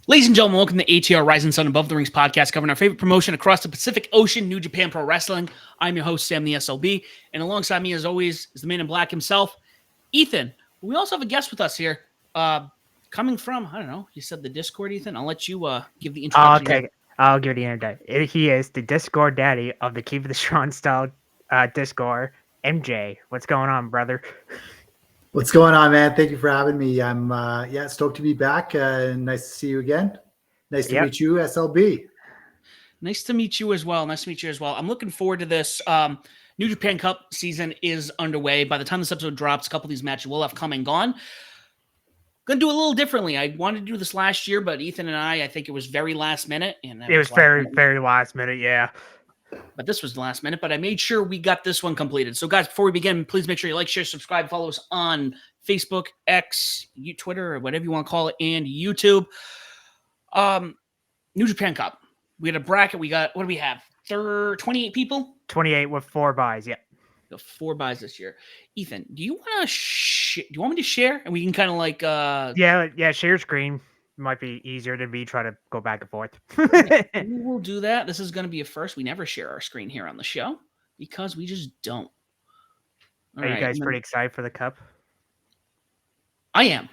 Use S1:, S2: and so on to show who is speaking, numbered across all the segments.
S1: Ladies and gentlemen, welcome to ATR Rising Sun Above the Rings podcast, covering our favorite promotion across the Pacific Ocean, New Japan Pro Wrestling. I'm your host, Sam the SLB, and alongside me, as always, is the man in black himself, Ethan. We also have a guest with us here, coming from, I don't know, you said the Discord, Ethan? I'll let you give the introduction.
S2: Okay, I'll give you the internet. He is the Discord daddy of the Keep the Strong Style Discord. MJ, what's going on, brother?
S3: What's going on, man? Thank you for having me. I'm stoked to be back. Nice to see you again. Nice to meet you, SLB.
S1: Nice to meet you as well. I'm looking forward to this. New Japan Cup season is underway. By the time this episode drops, a couple of these matches will have come and gone. Going to do a little differently. I wanted to do this last year, but Ethan and I think it was very last minute. And
S2: it was very last minute, yeah.
S1: But this was the last minute, but I made sure we got this one completed. So, guys, before we begin, please make sure you like, share, subscribe, follow us on Facebook, X, Twitter, or whatever you want to call it, and YouTube. New Japan Cup. We had a bracket. We got, what do we have? 28 people?
S2: 28 with 4 buys, yeah.
S1: 4 buys this year. Ethan, do you want to do you want me to share? And we can kind of like
S2: share screen. Might be easier than me try to go back and forth.
S1: We will do that. This is going to be a first. We never share our screen here on the show because we just don't.
S2: Are you guys pretty excited for the cup?
S1: I am.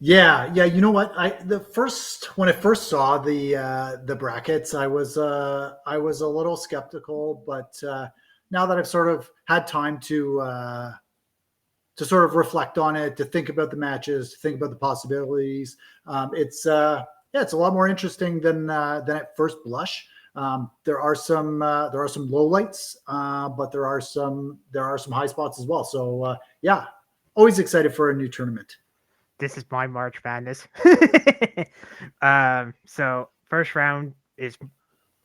S3: Yeah. You know what? When I first saw the brackets, I was a little skeptical, but now that I've sort of had time to sort of reflect on it, to think about the matches, to think about the possibilities, it's a lot more interesting than at first blush. There are some lowlights, but there are some high spots as well. So always excited for a new tournament.
S2: This is my March Madness. So first round is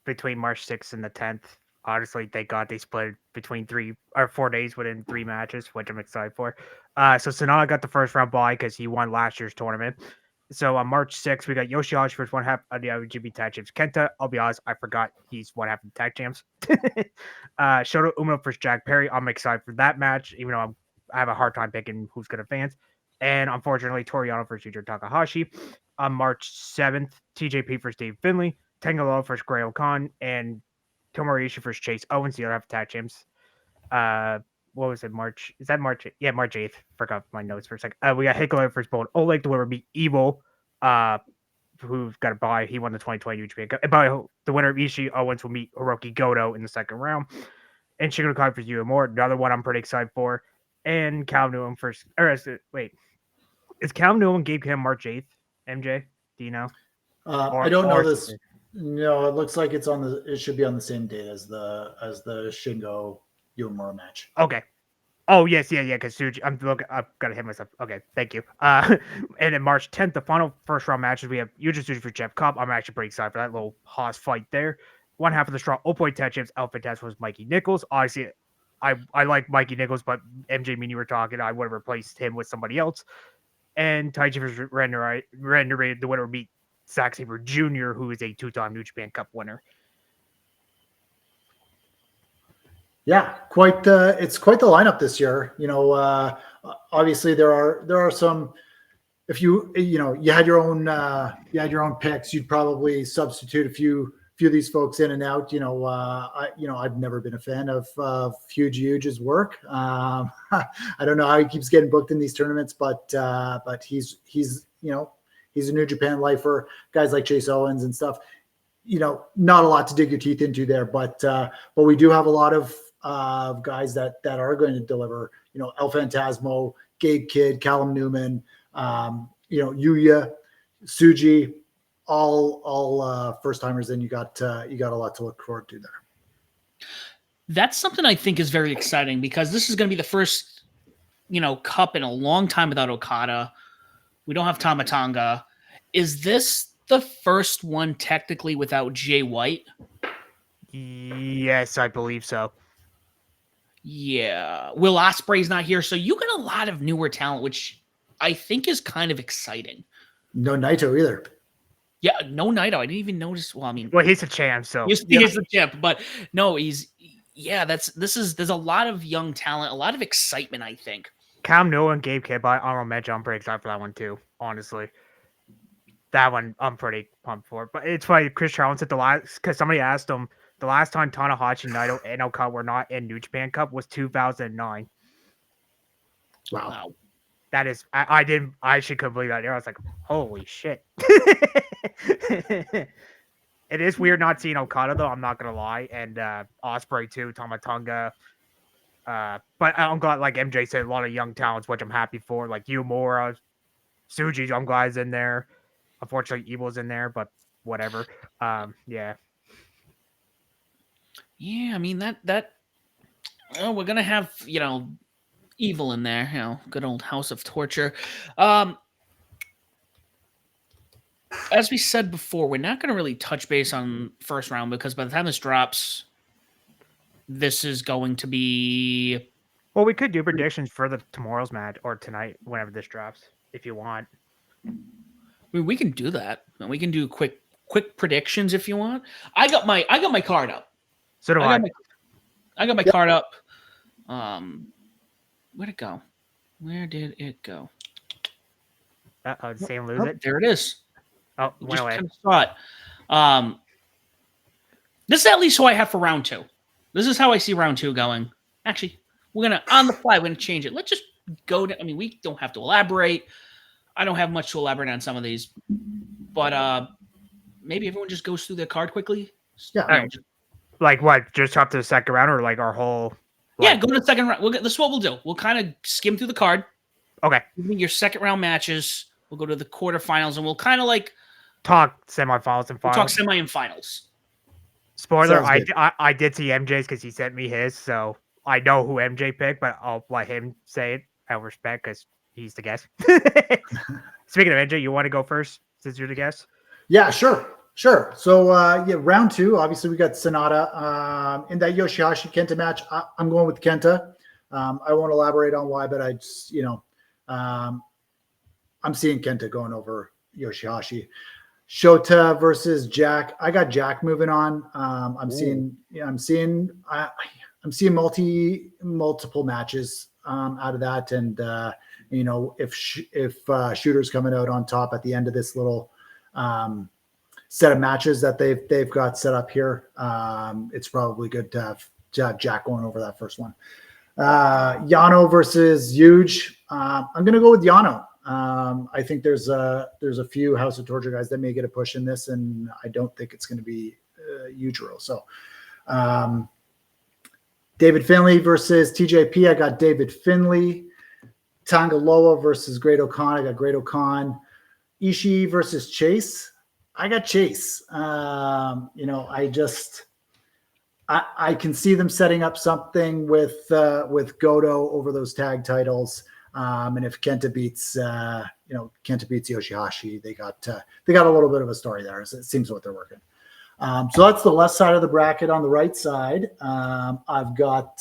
S2: between March 6th and the 10th. Honestly, thank God they split between 3 or 4 days within 3 matches, which I'm excited for. So Sonata got the first round bye because he won last year's tournament. So on March 6th, we got Yoshihashi versus one half of the IWGP Tag Champs. Kenta, I'll be honest, I forgot he's one half of the Tag Champs. Shota Umino versus Jack Perry. I'm excited for that match, even though I have a hard time picking who's going to advance. And unfortunately, Toriano versus Yujiro Takahashi. On March 7th, TJP versus Dave Finlay. Tangaloa versus Grail Khan. And Tomohiro Ishii versus Chase Owens, the other half of Tag Champs. What was it, March? Is that March? Yeah, March 8th. Forgot my notes for a second. We got Hikuleo versus Bold Oleg. The winner beat Evil, who got a bye. He won the 2020 New Japan Cup. And by the winner of Ishii, Owens will meet Hiroki Goto in the second round. And Shingo Nakai versus Uemura, another one I'm pretty excited for. And Cal Newman first. Is Cal Newman Gabe Kim March 8th? MJ, do you know?
S3: I don't know this. No, it looks like it should be on the same date as the Shingo Uemura match.
S2: Okay. Oh yes, yeah, because Suji. I've got to hit myself. Okay, thank you. And then March 10th, the final first round matches, we have Yuji Suji for Jeff Cobb. I'm actually pretty excited for that little Haas fight there. One half of the straw Oppo Tag Champs Alpha Test was Mikey Nichols. Obviously, I like Mikey Nichols, but MJ, me and you were talking, I would have replaced him with somebody else. And Taichi versus Render, the winner beat Zack Sabre Jr., who is a 2-time New Japan Cup winner.
S3: Yeah, it's quite the lineup this year. Obviously there are some. If you had your own picks, you'd probably substitute a few of these folks in and out. I've never been a fan of Fuji's work. I don't know how he keeps getting booked in these tournaments, but he's a New Japan lifer. Guys like Chase Owens and stuff. Not a lot to dig your teeth into there, but we do have a lot of guys that are going to deliver. El Phantasmo, Gabe Kidd, Callum Newman, Yuya, Suji, all first timers. Then you got a lot to look forward to there.
S1: That's something I think is very exciting because this is going to be the first, cup in a long time without Okada. We don't have Tama Tonga. Is this the first one technically without Jay White?
S2: Yes, I believe so.
S1: Yeah. Will Ospreay's not here, so you get a lot of newer talent, which I think is kind of exciting.
S3: No Naito either.
S1: Yeah, no Naito. I didn't even notice. Well, I mean,
S2: he's a champ, so
S1: he's a champ, but no, there's a lot of young talent, a lot of excitement, I think.
S2: Cam Newell and Gabe Kidd by honorable mention. I'm pretty excited for that one too, honestly. that one I'm pretty pumped for. But it's funny, Chris Charlton said the last, because somebody asked him the last time Tanahashi, Naito, and Okada were not in New Japan Cup was 2009.
S3: Wow.
S2: That is, I actually couldn't believe that. I was like, holy shit. It is weird not seeing Okada though. I'm not gonna lie, and Ospreay too, Tamatonga. But I'm glad, like MJ said, a lot of young talents, which I'm happy for. Like Uemura, Tsuji, I'm glad is in there. Unfortunately, Evil's in there, but whatever. Yeah.
S1: Yeah, I mean that. Oh, we're gonna have Evil in there. Good old House of Torture. As we said before, we're not going to really touch base on first round because by the time this drops, this is going to be.
S2: Well, we could do predictions for the tomorrow's match or tonight, whenever this drops, if you want.
S1: I mean, we can do that. And we can do quick predictions if you want. I got my card up.
S2: So do I.
S1: I got my card up. Where'd it go? Where did it go?
S2: Did Sam lose it?
S1: There it is.
S2: Oh, went away.
S1: Kind of saw it. This is at least who I have for round 2. This is how I see round 2 going. Actually, we're gonna on the fly. We're gonna change it. Let's just go to. I mean, we don't have to elaborate. I don't have much to elaborate on some of these, but maybe everyone just goes through their card quickly.
S3: Yeah.
S2: Right. Like what? Just up to the second round, or like our whole?
S1: Yeah, go to the second round. This is what we'll do. We'll kind of skim through the card.
S2: Okay.
S1: Give me your second round matches. We'll go to the quarterfinals, and we'll kind of like
S2: talk semifinals and finals.
S1: We'll talk semi and finals.
S2: Spoiler: I did see MJ's because he sent me his, so I know who MJ picked, but I'll let him say it out of respect because he's the guest. Speaking of MJ, you want to go first since you're the guest?
S3: Yeah, sure. So round 2. Obviously, we got Sonata in that Yoshihashi Kenta match. I'm going with Kenta. I won't elaborate on why, but I just I'm seeing Kenta going over Yoshihashi. Shota versus Jack. I got Jack moving on. I'm seeing multiple matches out of that, and if Shooter's coming out on top at the end of this little set of matches that they've got set up here, it's probably good to have Jack going over that first one. Yano versus Huge. I'm gonna go with Yano. I think there's a few House of Torture guys that may get a push in this, and I don't think it's going to be Yujiro. So, David Finlay versus TJP. I got David Finlay. Tangaloa versus Great O'Khan. I got Great O'Khan. Ishii versus Chase. I got Chase. I can see them setting up something with Goto over those tag titles. And if Kenta beats Yoshihashi, they got a little bit of a story there. It seems what they're working. So that's the left side of the bracket. On the right side, I got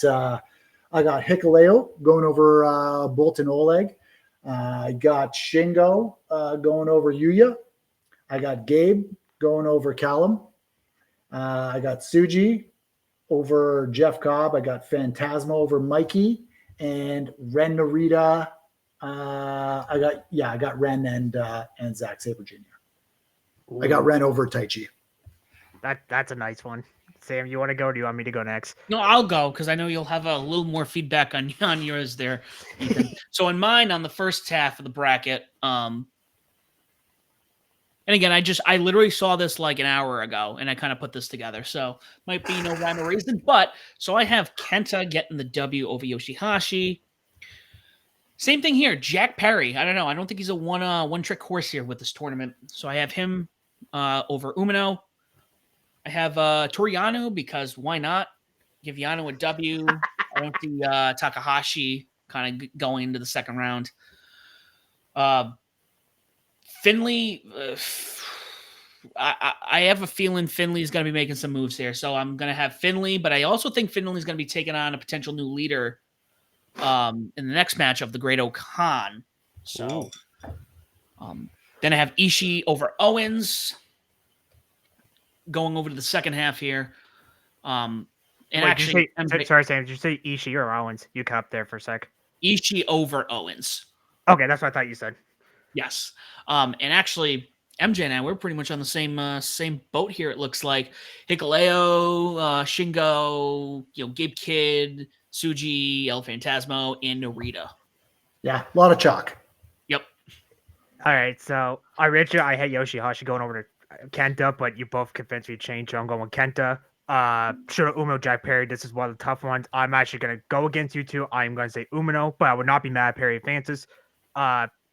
S3: Hikuleo going over Bolton Oleg. I got Shingo going over Yuya. I got Gabe going over Callum. I got Tsuji over Jeff Cobb. I got Phantasma over Mikey. And Ren Narita, I got Ren and Zack Sabre Jr. Ooh. I got Ren over Taichi.
S2: That's a nice one. Sam, you want to go? Or do you want me to go next?
S1: No, I'll go because I know you'll have a little more feedback on yours there. So in mine, on the first half of the bracket, and again, I literally saw this like an hour ago, and I kind of put this together. So might be no rhyme or reason, but so I have Kenta getting the W over Yoshihashi. Same thing here, Jack Perry. I don't know. I don't think he's a one trick horse here with this tournament. So I have him over Umino. I have Toriano because why not? Give Yano a W. I don't see Takahashi kind of going into the second round. Finley, I have a feeling Finley's going to be making some moves here. So I'm going to have Finley, but I also think Finley's going to be taking on a potential new leader in the next match of the Great O'Khan. So then I have Ishii over Owens going over to the second half here. And wait, actually,
S2: sorry, Sam, did you say Ishii or Owens? You cut up there for a sec.
S1: Ishii over Owens.
S2: Okay, that's what I thought you said.
S1: Yes. And actually, MJ and I, we're pretty much on the same boat here. It looks like Hikuleo, Shingo, Gabe Kidd, Tsuji, El Phantasmo, and Narita.
S3: Yeah, a lot of chalk.
S1: Yep.
S2: All right, so originally I had Yoshihashi going over to Kenta, but you both convinced me to change, so I'm going Kenta. Sure, Umino, Jack Perry, this is one of the tough ones. I'm actually going to go against you two. I'm going to say Umino, but I would not be mad if Perry advances.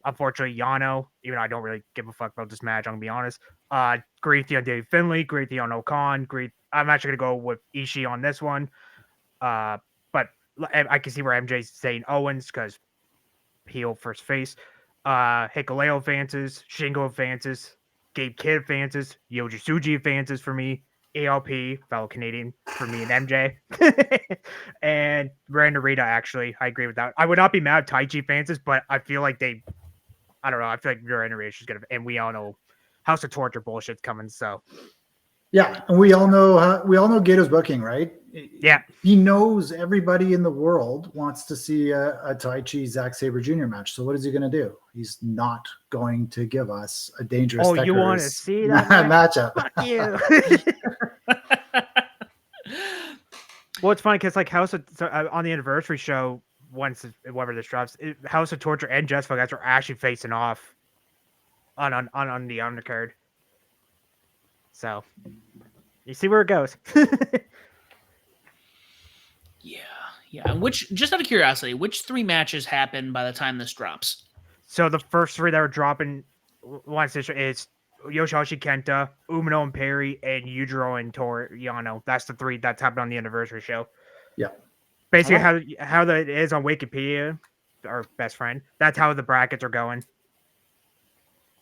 S2: Unfortunately, Yano, even though I don't really give a fuck about this match, I'm going to be honest. Great on David Finlay, great on Okan, great. I'm actually going to go with Ishii on this one. But I can see where MJ's saying Owens because heel first face. Hikuleo advances, Shingo advances, Gabe Kidd advances, Yoji Tsuji advances for me, ALP, fellow Canadian, for me and MJ. And Ren Narita, actually, I agree with that. I would not be mad if Taichi advances, but I feel like I don't know, I feel like Ren Narita is going to, and we all know House of Torture bullshit's coming, so.
S3: Yeah, and we all know Gato's booking, right?
S2: Yeah.
S3: He knows everybody in the world wants to see a Taichi Zack Sabre Jr. match. So what is he going to do? He's not going to give us a dangerous.
S2: Oh, you want to see that
S3: matchup?
S2: Fuck you. Well, it's funny because like on the anniversary show, once whenever this drops, House of Torture and Jessica guys are actually facing off on the undercard. So you see where it goes.
S1: Yeah. And just out of curiosity, which 3 matches happen by the time this drops?
S2: So the first 3 that are dropping once this is Yoshihashi Kenta, Umino and Perry, and Yujiro and Yano. That's the 3 that's happened on the anniversary show.
S3: Yeah.
S2: Basically, how that is on Wikipedia, our best friend. That's how the brackets are going.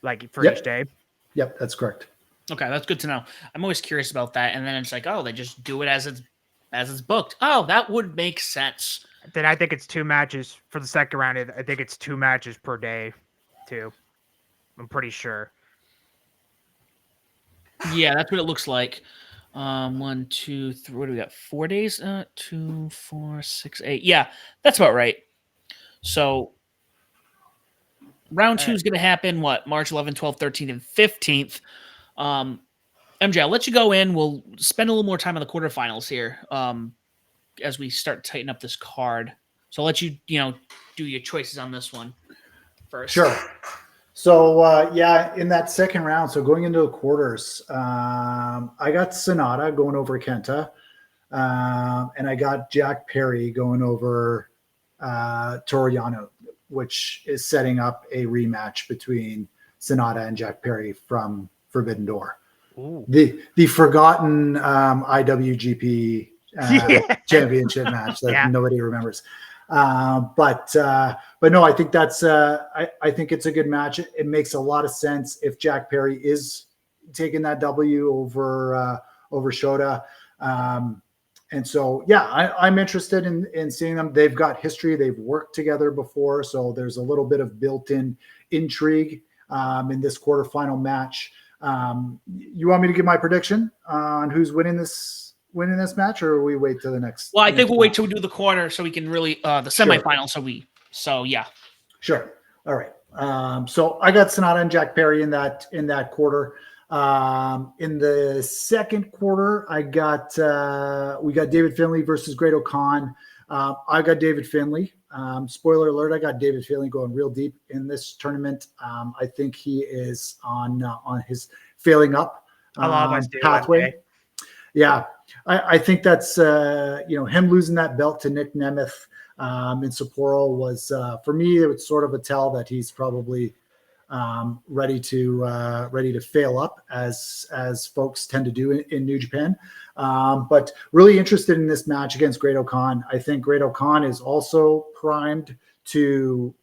S2: Like for each day.
S3: Yep, that's correct.
S1: Okay, that's good to know. I'm always curious about that, and then it's like, oh, they just do it as it's booked. Oh, that would make sense.
S2: Then I think it's 2 matches for the second round. I think it's 2 matches per day, too. I'm pretty sure.
S1: Yeah, that's what it looks like. 1, 2, 3. What do we got? 4 days? 2, 4, 6, 8. Yeah, that's about right. So round 2 is going to happen. What? March 11th, 12th, 13th, and 15th. MJ, I'll let you go in. We'll spend a little more time on the quarterfinals here as we start to tighten up this card. So I'll let you, do your choices on this one first.
S3: Sure. So, in that second round, so going into the quarters, I got Sonata going over Kenta, and I got Jack Perry going over Toru Yano, which is setting up a rematch between Sonata and Jack Perry from Forbidden Door. Ooh. The forgotten IWGP championship match that nobody remembers. But no, I think that's I think it's a good match. It makes a lot of sense if Jack Perry is taking that W over Shota. And so, I'm interested in seeing them. They've got history. They've worked together before. So there's a little bit of built-in intrigue in this quarterfinal match. You want me to give my prediction on who's winning this match, or we wait till the next?
S1: Well, I think we'll wait till we do the quarter so we can really the semifinal.
S3: Sure.
S1: So yeah.
S3: Sure. All right. So I got Sonata and Jack Perry in that quarter. In the second quarter, we got David Finlay versus Great O'Khan. I got David Finlay. Spoiler alert, I got David Finlay going real deep in this tournament. I think he is on his failing up pathway. Okay. Yeah, I think that's him losing that belt to Nick Nemeth in Sapporo was for me. It was sort of a tell that he's probably ready to fail up as folks tend to do in New Japan. But really interested in this match against Great O'Khan. I think Great O'Khan is also primed to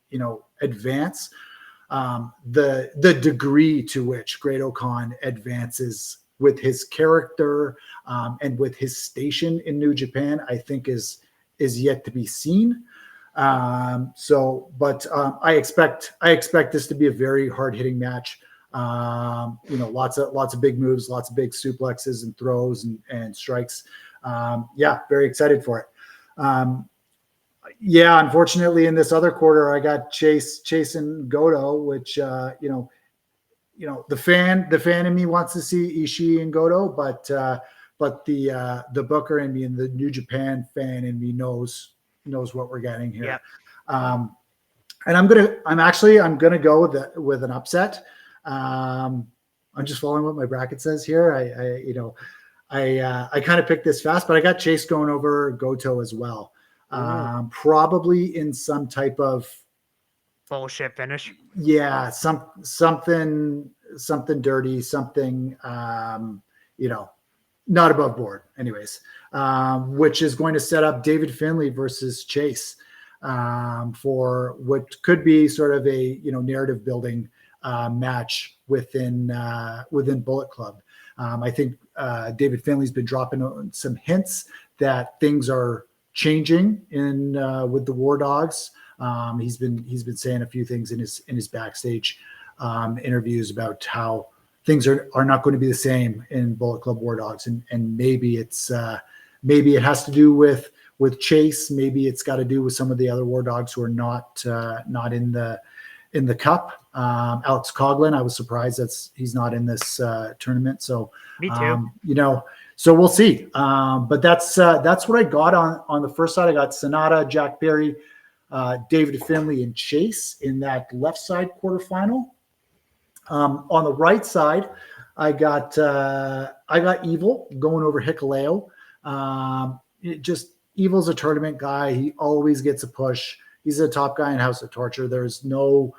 S3: advance. The degree to which Great O'Khan advances with his character and with his station in New Japan, I think is yet to be seen. I expect this to be a very hard hitting match. Lots of big moves, lots of big suplexes and throws and strikes. Very excited for it. Unfortunately in this other quarter, I got Chase and Goto, which, the fan in me wants to see Ishii and Goto, but the booker in me and the New Japan fan in me knows what we're getting here.
S2: Yep.
S3: And I'm gonna go with an upset. I'm just following what my bracket says here. I kind of picked this fast, but I got Chase going over Goto as well. Probably in some type of
S2: bullshit finish.
S3: Yeah, something dirty, something not above board. Anyways, which is going to set up David Finlay versus Chase for what could be sort of a narrative building match within Bullet Club. I think David Finlay's been dropping some hints that things are changing with the War Dogs. He's been saying a few things in his backstage interviews about how things are not going to be the same in Bullet Club War Dogs, and maybe it has to do with Chase. Maybe it's got to do with some of the other War Dogs who are not in the cup. Alex Coughlin, I was surprised he's not in this tournament. So
S2: me too.
S3: So we'll see. But that's what I got on the first side. I got Sonata, Jack Perry, David Finlay, and Chase in that left side quarterfinal. On the right side, I got Evil going over Hikuleo. Evil's a tournament guy. He always gets a push. He's a top guy in House of Torture. There's no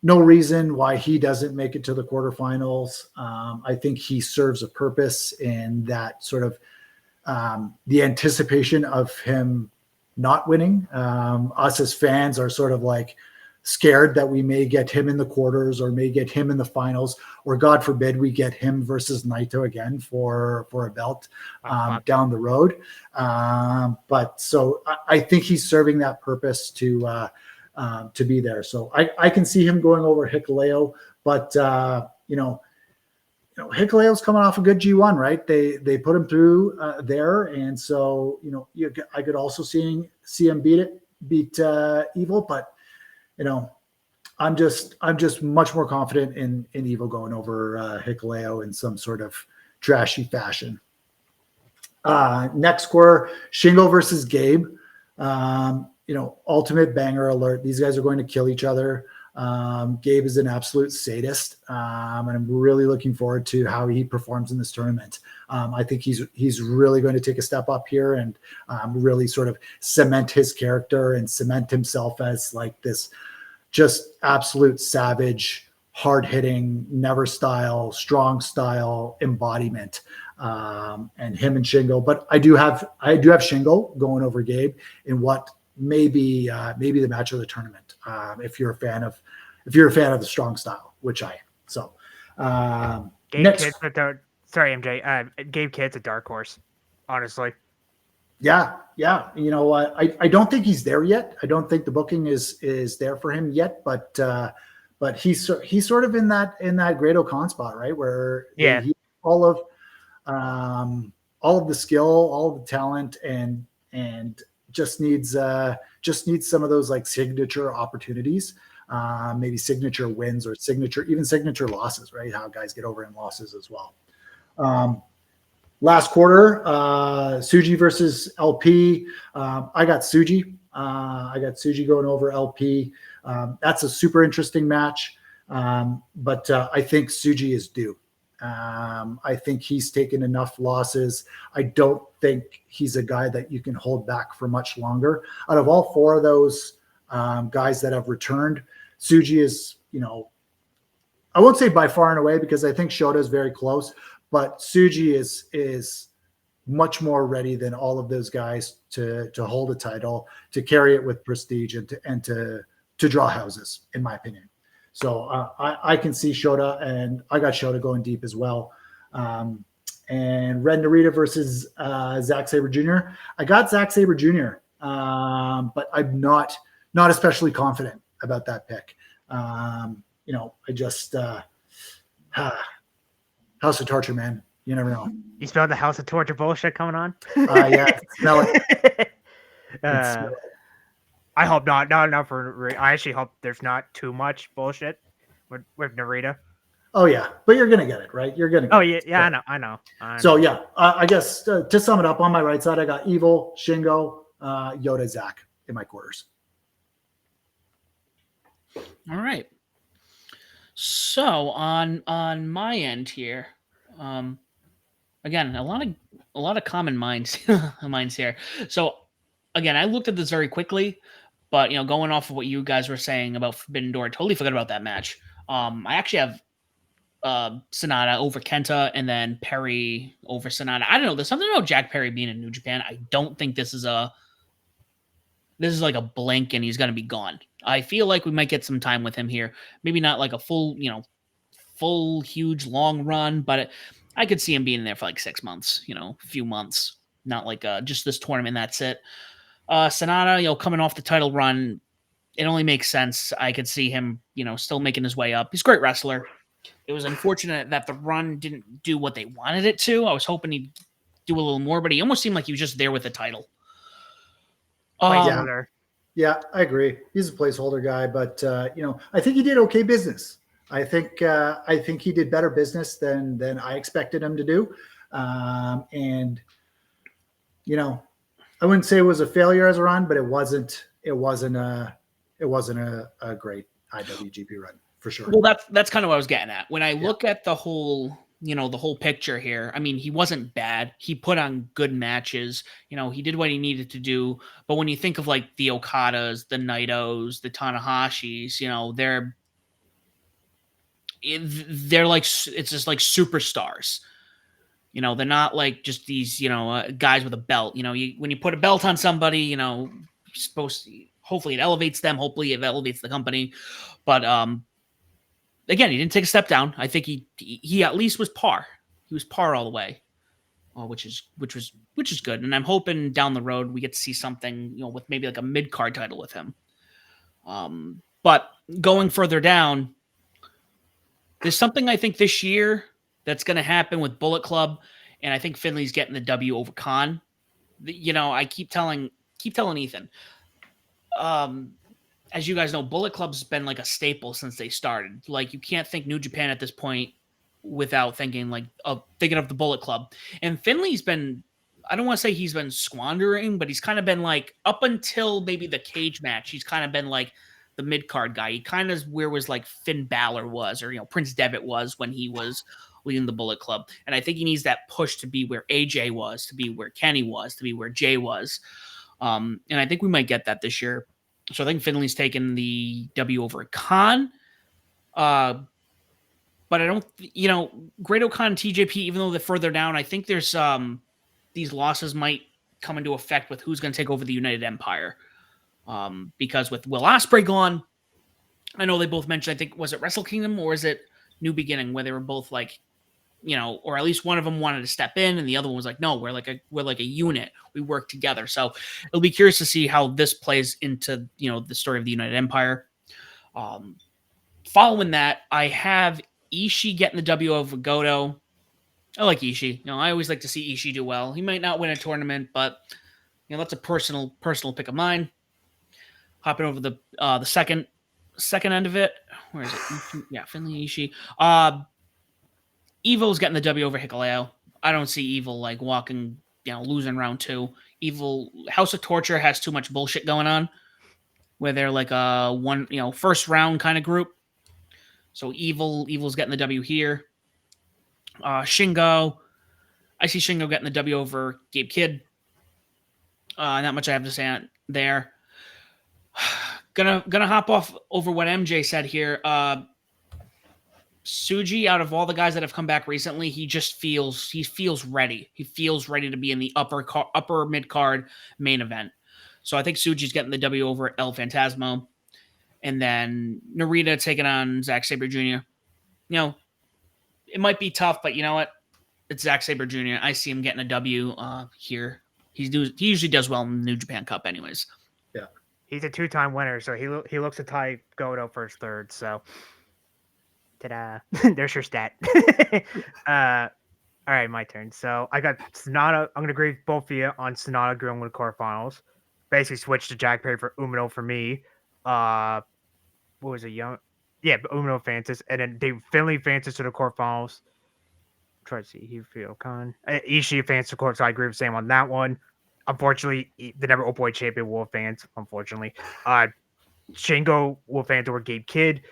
S3: reason why he doesn't make it to the quarterfinals. I think he serves a purpose in that sort of the anticipation of him not winning. Us as fans are sort of like scared that we may get him in the quarters or may get him in the finals, or God forbid we get him versus Naito again for a belt down the road. But so I think he's serving that purpose to be there. So I can see him going over Hikuleo, but Hikuleo's coming off a good G1, right? They put him through there, and so I could also see him beat Evil, but I'm just much more confident in Evil going over Hikuleo in some sort of trashy fashion. Next score, Shingo versus Gabe. Ultimate banger alert. These guys are going to kill each other. Gabe is an absolute sadist, and I'm really looking forward to how he performs in this tournament. I think he's really going to take a step up here and really sort of cement his character and cement himself as like this just absolute savage, hard-hitting, never style, strong style embodiment. And him and Shingo, but I do have Shingo going over Gabe in what may be the match of the tournament. If you're a fan of the strong style, which I am. So
S2: Gabe Kidd's sorry, MJ. Gabe Kidd's a dark horse, honestly.
S3: Yeah. I don't think he's there yet. I don't think the booking is there for him yet, but he's sort of in that Great O'Con spot, right? Where he all of the skill, all of the talent, and just needs some of those like signature opportunities, maybe signature wins or signature losses, right? How guys get over in losses as well. Last quarter, Tsuji versus LP. I got Tsuji. Going over LP. That's a super interesting match. But I think Tsuji is due. I think he's taken enough losses. I don't think he's a guy that you can hold back for much longer. Out of all four of those guys that have returned, Tsuji is, I won't say by far and away because I think Shota is very close, but Tsuji is much more ready than all of those guys to hold a title, to carry it with prestige, and to draw houses, in my opinion. So I can see Shota, and I got Shota going deep as well. And Red Narita versus Zack Sabre Jr. I got Zack Sabre Jr., but I'm not especially confident about that pick. I just House of Torture, man. You never know.
S2: You smell the House of Torture bullshit coming on?
S3: Yeah, smell it.
S2: I hope not. No, I actually hope there's not too much bullshit. with Narita.
S3: Oh yeah, but you're gonna get it, right? You're gonna.
S2: Oh
S3: Get
S2: yeah,
S3: it.
S2: I know.
S3: So yeah, I guess to sum it up, on my right side, I got Evil, Shingo, Yoda, Zach in my quarters.
S1: All right. So on my end here, again, a lot of common minds minds here. So again, I looked at this very quickly, but going off of what you guys were saying about Forbidden Door, I totally forgot about that match. I actually have Sonata over Kenta and then Perry over Sonata. I don't know. There's something about Jack Perry being in New Japan. I don't think this is like a blink and he's going to be gone. I feel like we might get some time with him here. Maybe not like a full huge long run, but I could see him being there for like 6 months, a few months, not like just this tournament. That's it. Sonata, coming off the title run, it only makes sense. I could see him, still making his way up. He's a great wrestler. It was unfortunate that the run didn't do what they wanted it to. I was hoping he'd do a little more, but he almost seemed like he was just there with the title.
S3: Yeah, I agree. He's a placeholder guy, but I think he did okay business. I think he did better business than I expected him to do, and I wouldn't say it was a failure as a run, but it wasn't a great IWGP run for sure.
S1: Well, that's kind of what I was getting at. When I look at the whole picture here, I mean, he wasn't bad. He put on good matches. He did what he needed to do. But when you think of like the Okadas, the Naitos, the Tanahashis, they're like, it's just like superstars. They're not like just these, guys with a belt. When you put a belt on somebody, you're supposed to, hopefully it elevates them. Hopefully it elevates the company. But again, he didn't take a step down. I think he at least was par. He was par all the way, which is good. And I'm hoping down the road we get to see something, with maybe like a mid-card title with him. But going further down, there's something I think this year that's going to happen with Bullet Club, and I think Finley's getting the W over Khan. I keep telling Ethan, as you guys know, Bullet Club's been like a staple since they started. Like, you can't think New Japan at this point without thinking of the Bullet Club. And Finley's been, I don't want to say he's been squandering, but he's kind of been like, up until maybe the cage match, he's kind of been like the mid-card guy. He kind of where was like Finn Balor was, or Prince Devitt was when he was leading the Bullet Club. And I think he needs that push to be where AJ was, to be where Kenny was, to be where Jay was. And I think we might get that this year. So I think Finley's taken the W over Khan. But I don't, Great O'Khan and TJP, even though they're further down, I think there's these losses might come into effect with who's going to take over the United Empire. Because with Will Ospreay gone, I know they both mentioned, I think, was it Wrestle Kingdom or is it New Beginning, where they were both like, or at least one of them wanted to step in and the other one was like, no, we're like a unit. We work together. So it'll be curious to see how this plays into, the story of the United Empire. Following that, I have Ishii getting the W over Goto. I like Ishii. I always like to see Ishii do well. He might not win a tournament, but that's a personal pick of mine. Hopping over the second end of it. Where is it? Yeah, Finley Ishii. Evil's getting the W over Hikuleo. I don't see Evil like walking, losing round 2. Evil House of Torture has too much bullshit going on, where they're like a one, first round kind of group. So Evil's getting the W here. Shingo, I see Shingo getting the W over Gabe Kidd. Not much I have to say on there. Gonna hop off over what MJ said here. Tsuji, out of all the guys that have come back recently, he feels ready. He feels ready to be in the upper mid card main event. So I think Tsuji's getting the W over El Phantasmo, and then Narita taking on Zack Sabre Jr. It might be tough, but you know what? It's Zack Sabre Jr. I see him getting a W here. He usually does well in the New Japan Cup, anyways.
S3: Yeah,
S2: he's a 2-time winner, so he looks to tie Goto for his third. So, ta-da! There's your stat. All right, my turn. So I got Sonata. I'm gonna agree with both of you on Sonata going with quarterfinals. Basically, switched to Jack Perry for Umino for me. What was it? Umino advances, and then David Finley advances to the quarterfinals. Try to see here, feel Khan. Ishii advanced to court, so I agree with Sam on that one. Unfortunately, the never Open champion will advance. Unfortunately, Shingo will advance over Gabe Kidd.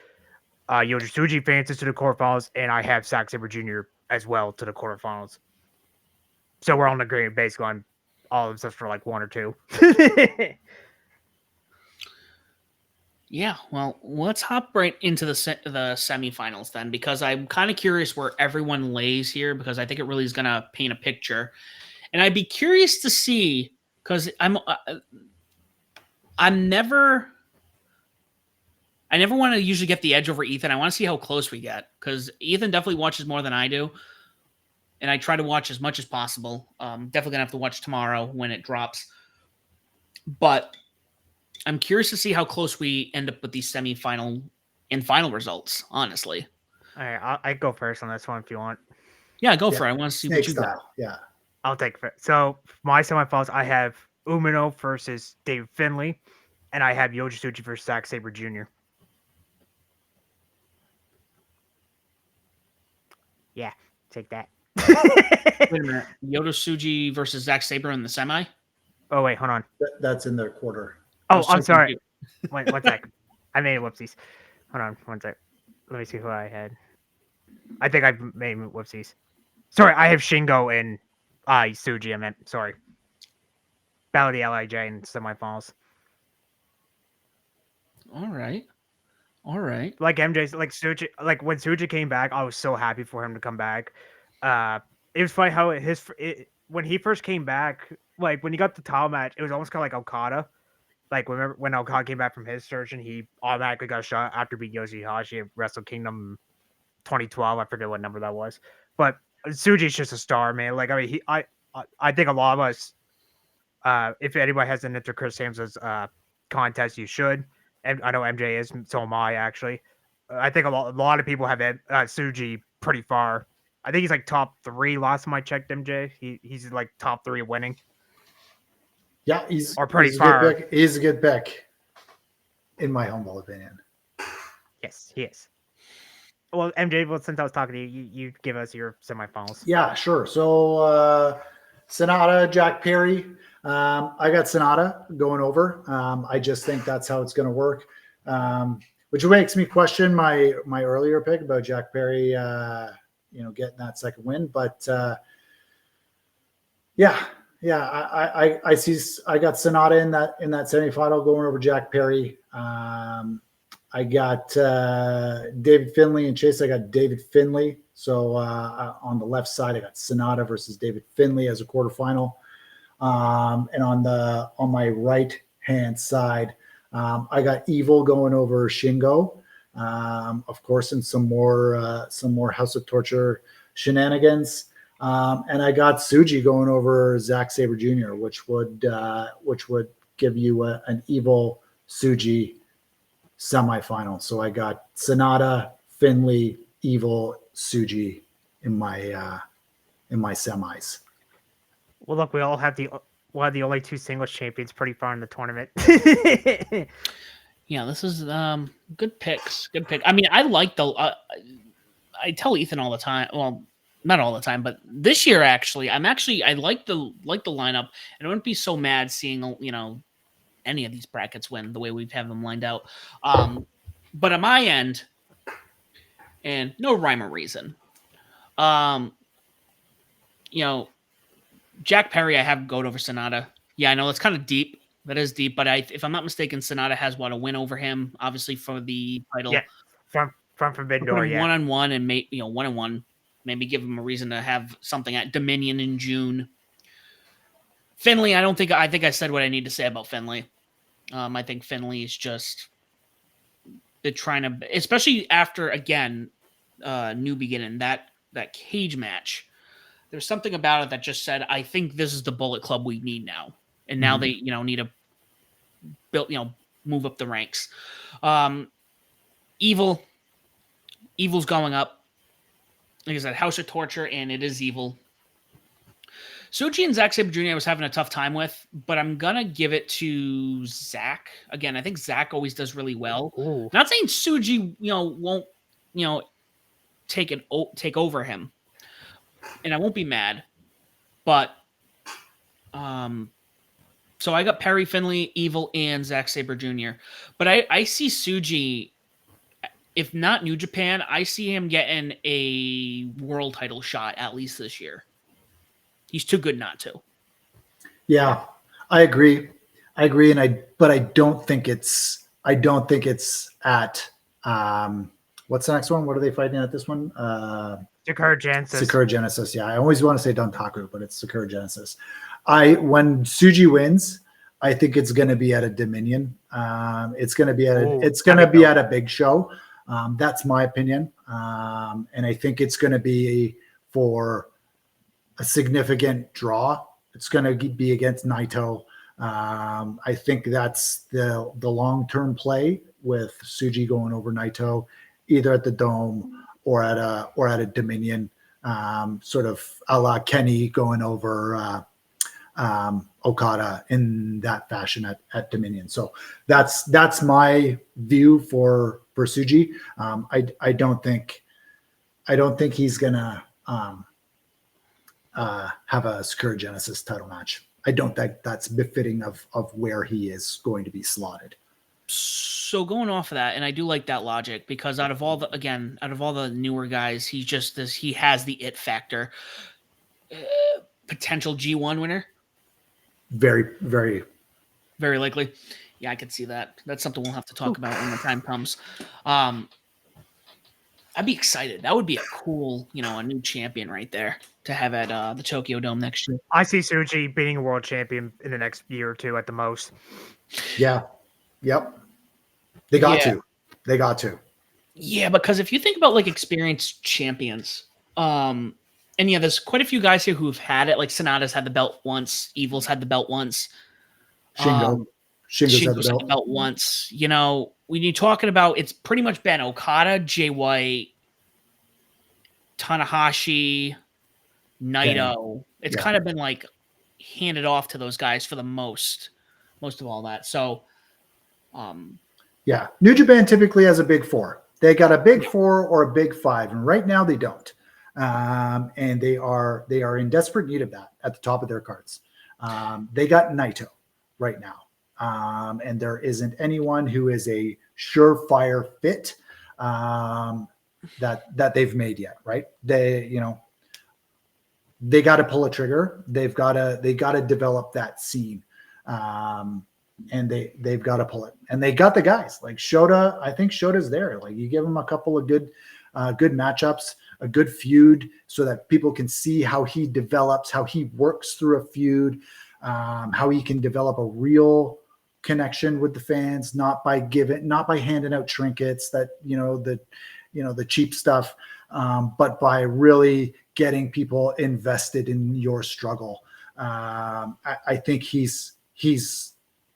S2: Yoshitsuji advances to the quarterfinals, and I have Zack Sabre Jr. as well to the quarterfinals. So we're on agreement basically on all of us for like one or two.
S1: Yeah, well, let's hop right into the semifinals then, because I'm kind of curious where everyone lays here, because I think it really is going to paint a picture, and I'd be curious to see, because I never want to usually get the edge over Ethan. I want to see how close we get, because Ethan definitely watches more than I do, and I try to watch as much as possible. Definitely gonna have to watch tomorrow when it drops, but I'm curious to see how close we end up with these semifinal and final results, honestly.
S2: All right, I go first on this one if you want.
S1: Yeah, go for it. I want to see what you got.
S3: Yeah.
S2: I'll take it. So for my semifinals, I have Umino versus David Finley, and I have Yoshitsuji versus Zack Sabre Jr. Yeah, take that.
S1: Wait a minute. Yoshitsuji versus Zack Sabre in the semi?
S2: Oh, wait, hold on.
S3: That's in their quarter.
S2: Oh, I'm sorry. Wait, one sec. I made whoopsies. Hold on, one sec. Let me see who I had. I think I made whoopsies. Sorry, I have Shingo and Suji. I meant, sorry. Battle of the LIJ in semifinals.
S1: All right.
S2: Like MJ's, like Suji, like when Suji came back, I was so happy for him to come back. It was funny how when he first came back, like when he got the title match, it was almost kind of like Okada. Like remember when Okada came back from his surgeon, he automatically got a shot after beat Yoshihashi at Wrestle Kingdom 2012. I forget what number that was, but Suji's just a star, man. Like I mean, I think a lot of us, if anybody has an enter Chris Hams's contest, you should. And I know MJ is, so am I actually. I think a lot of people have Suji pretty far. I think he's like top 3 last time I checked MJ. He's like top 3 winning.
S3: Yeah, he's
S2: pretty
S3: he's
S2: far.
S3: A good pick. He's a good pick, in my humble opinion.
S2: Yes, he is. Well, MJ, since I was talking to you, you give us your semifinals.
S3: Yeah, sure. So Sonata, Jack Perry. I got Sonata going over. I just think that's how it's going to work, which makes me question my earlier pick about Jack Perry, getting that second win. But I see. I got Sonata in that semifinal going over Jack Perry. I got David Finley and Chase. I got David Finley. So on the left side, I got Sonata versus David Finley as a quarterfinal. And on my right hand side, I got Evil going over Shingo, of course, and some more House of Torture shenanigans. And I got Suji going over Zack Sabre Jr., which would give you an Evil Suji semifinal. So I got Sonata, Finley, Evil, Suji in my semis.
S2: Well, look, we'll have the only 2 singles champions pretty far in the tournament.
S1: Yeah, this is good picks. Good pick. I mean, I like I tell Ethan all the time. Well, not all the time, but this year actually, I like the lineup, and I wouldn't be so mad seeing any of these brackets win the way we have them lined out. But on my end, and no rhyme or reason, Jack Perry, I have going over Sonata. Yeah, I know that's kind of deep. That is deep, but if I'm not mistaken, Sonata has a win over him, obviously for the title.
S2: Yeah, from Forbidden Door, yeah.
S1: 1-on-1 and 1-on-1. Maybe give him a reason to have something at Dominion in June. Finley, I think I said what I need to say about Finley. I think Finley is just they're trying to, especially after again, New Beginning, that cage match. There's something about it that just said, I think this is the Bullet Club we need now. And now they, need to build, move up the ranks. Evil's going up. Like I said, House of Torture, and it is Evil. Suji and Zack Sabre Jr. I was having a tough time with, but I'm gonna give it to Zack. Again, I think Zack always does really well.
S2: Ooh.
S1: Not saying Suji, won't, take over him, and I won't be mad. But, so I got Perry Finley, Evil, and Zack Sabre Jr. But I see Suji, if not New Japan, I see him getting a world title shot at least this year. He's too good not to.
S3: Yeah, I agree. But I don't think it's at what's the next one? What are they fighting at this one?
S2: Sakura Genesis.
S3: Sakura Genesis. Yeah, I always want to say Dontaku, but it's Sakura Genesis. When Suji wins, I think it's going to be at a Dominion. It's going to be at a big show. That's my opinion. And I think it's going to be for a significant draw. It's going to be against Naito. I think that's the long-term play with Suji going over Naito, either at the Dome or at a Dominion, sort of a la Kenny going over Okada in that fashion at Dominion. So that's my view for Suji. I don't think he's gonna have a Sakura Genesis title match. I don't think that's befitting of where he is going to be slotted.
S1: So going off of that, and I do like that logic, because out of all the newer guys, he has the it factor. Potential G1 winner.
S3: Very, very,
S1: very likely. Yeah, I could see that. That's something we'll have to talk about when the time comes. I'd be excited. That would be a cool, a new champion right there to have at the Tokyo Dome next year.
S2: I see Suji beating a world champion in the next year or two at the most.
S3: Yeah. Yep. They got to.
S1: Yeah, because if you think about like experienced champions, and yeah, there's quite a few guys here who've had it. Like Sonata's had the belt once, Evil's had the belt once.
S3: Shingo's had the belt
S1: once. When you're talking about, it's pretty much been Okada, Jay White, Tanahashi, Naito. It's kind of been like handed off to those guys for the most of all that. So,
S3: yeah, New Japan typically has a big four. They got a big four or a big five, and right now they don't. And they are in desperate need of that at the top of their cards. They got Naito right now. And there isn't anyone who is a surefire fit that they've made yet, right? They got to pull a trigger. They got to develop that scene, and they've got to pull it. And they got the guys like Shota. I think Shota's there. Like you give him a couple of good matchups, a good feud, so that people can see how he develops, how he works through a feud, how he can develop a real connection with the fans, not by handing out trinkets that the cheap stuff, but by really getting people invested in your struggle. I think he's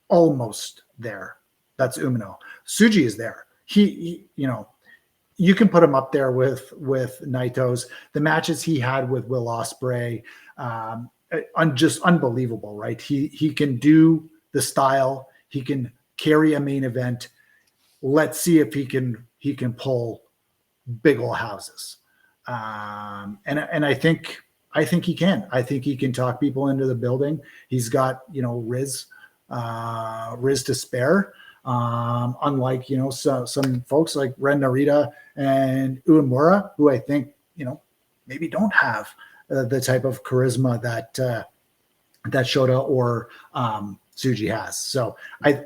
S3: almost there. That's Umino. Suji is there. He you can put him up there with Naito's. The matches he had with Will Ospreay, just unbelievable, right? He can do the style. He can carry a main event. Let's see if he can pull big old houses. And I think he can. I think he can talk people into the building. He's got Riz to spare. Unlike some folks like Ren Narita and Uemura, who I think maybe don't have the type of charisma that Shota or Suji has. So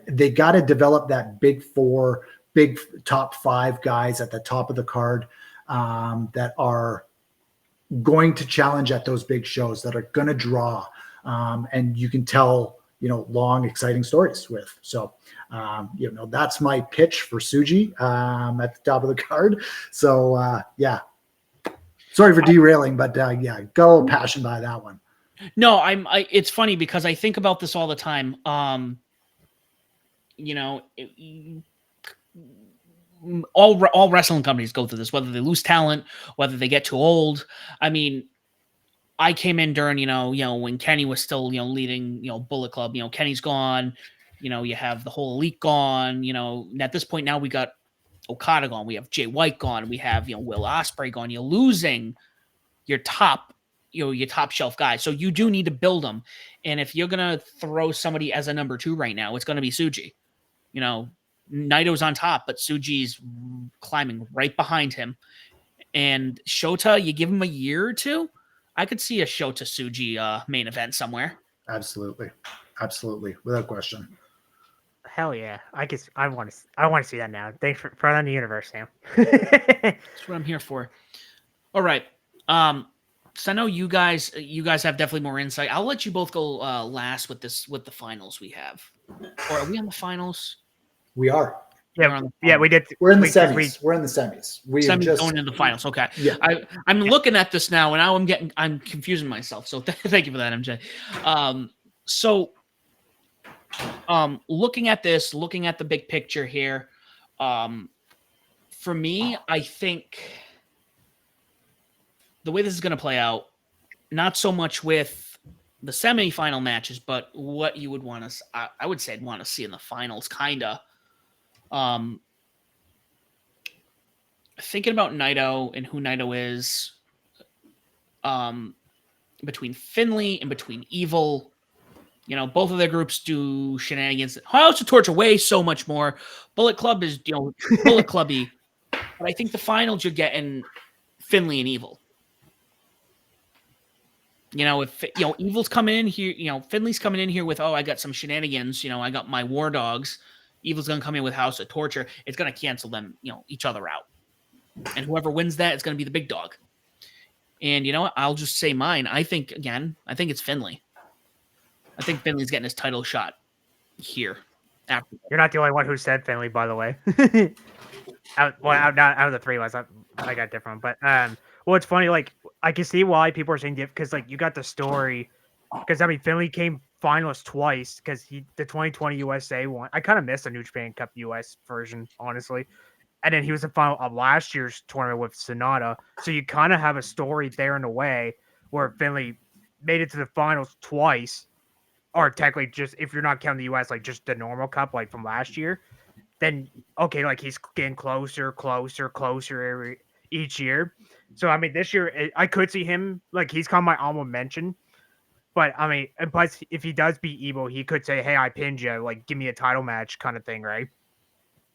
S3: they got to develop that big four, big top five guys at the top of the card that are going to challenge at those big shows, that are going to draw, and you can tell long, exciting stories with. So that's my pitch for Suji at the top of the card. So yeah, sorry for derailing, but yeah, got a little passion by that one.
S1: No, it's funny because I think about this all the time. All wrestling companies go through this, whether they lose talent, whether they get too old. I mean, I came in during, when Kenny was still, leading, Bullet Club. Kenny's gone. You have the whole elite gone. At this point now we got Okada gone. We have Jay White gone. We have, Will Ospreay gone. You're losing your top, your top shelf guys. So you do need to build them. And if you're gonna throw somebody as a number 2 right now, it's gonna be Tsuji. Naito's on top, but Tsuji's climbing right behind him. And Shota, you give him a year or two, I could see a Shota Tsuji main event somewhere.
S3: Absolutely, without question.
S2: Hell yeah! I want to see that now. Thanks for on the universe, Sam.
S1: That's what I'm here for. All right. So I know you guys have definitely more insight. I'll let you both go last with the finals we have. Or are we on the finals?
S3: We are.
S2: Yeah, we did.
S3: We're in the semis. We're in the semis.
S1: Semis going into the finals. Okay.
S3: Yeah.
S1: I'm looking at this now, and now I'm confusing myself. So thank you for that, MJ. So looking at the big picture here, for me, I think the way this is going to play out, not so much with the semifinal matches, but what you would want to, I would say I'd want to see in the finals, kind of. Thinking about Naito and who Naito is, between Finley and between Evil, both of their groups do shenanigans. House of Torture way so much more. Bullet Club is, Bullet Clubby, but I think the finals you're getting Finley and Evil. If Evil's coming in here, Finley's coming in here with, I got some shenanigans. I got my War Dogs. Evil's gonna come in with House of Torture. It's gonna cancel them, each other out. And whoever wins that, it's gonna be the big dog. And I'll just say mine. I think it's Finley. I think Finley's getting his title shot here.
S2: You're not the only one who said Finley, by the way. out of the three of us, I got different. But well, it's funny. Like I can see why people are saying different because you got the story. Because Finley came finalist twice because the 2020 USA one. I kind of missed the New Japan Cup US version, honestly. And then he was the final of last year's tournament with Sonata. So you kind of have a story there in a way where Finley made it to the finals twice. Or technically, just if you're not counting the US, just the normal cup, from last year, then okay, he's getting closer each year. So this year I could see him he's kind of my honorable mention. But and plus, if he does beat Evo, he could say, "Hey, I pinned you. Give me a title match," kind of thing, right?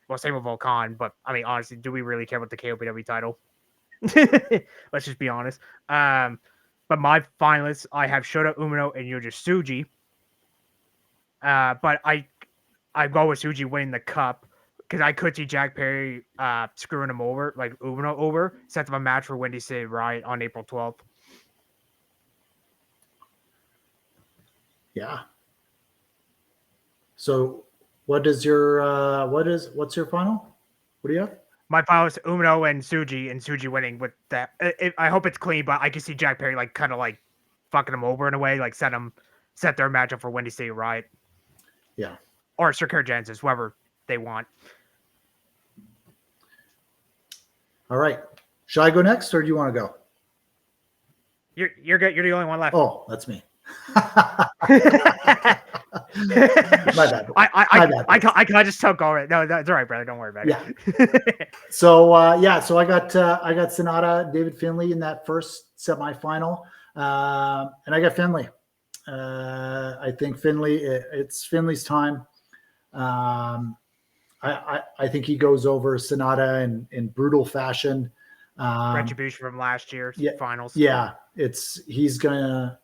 S2: Well, same with Volkan. But honestly, do we really care about the KOPW title? Let's just be honest. But my finalists, I have Shota Umino and Yuji Tsuji. But I go with Tsuji winning the cup because I could see Jack Perry screwing him over, Umino over, set up a match for Windy City Riot on April 12th.
S3: Yeah. So what's your final? What do you have?
S2: My final is Umino and Tsuji winning with that. I hope it's clean, but I can see Jack Perry kind of fucking him over in a way, set their matchup for Windy City Riot.
S3: Yeah.
S2: Or Circuit Genesis, whoever they want.
S3: All right. Should I go next or do you want to go?
S2: You're good. You're the only one left.
S3: Oh, that's me. My bad.
S2: I just took all right. No, that's all right, brother. Don't worry about
S3: it. So I got Sonata, David Finley in that first semifinal. And I got Finley. I think Finley, it's Finley's time. I think he goes over Sonata in brutal fashion.
S2: Retribution from last year's finals.
S3: Yeah, it's gonna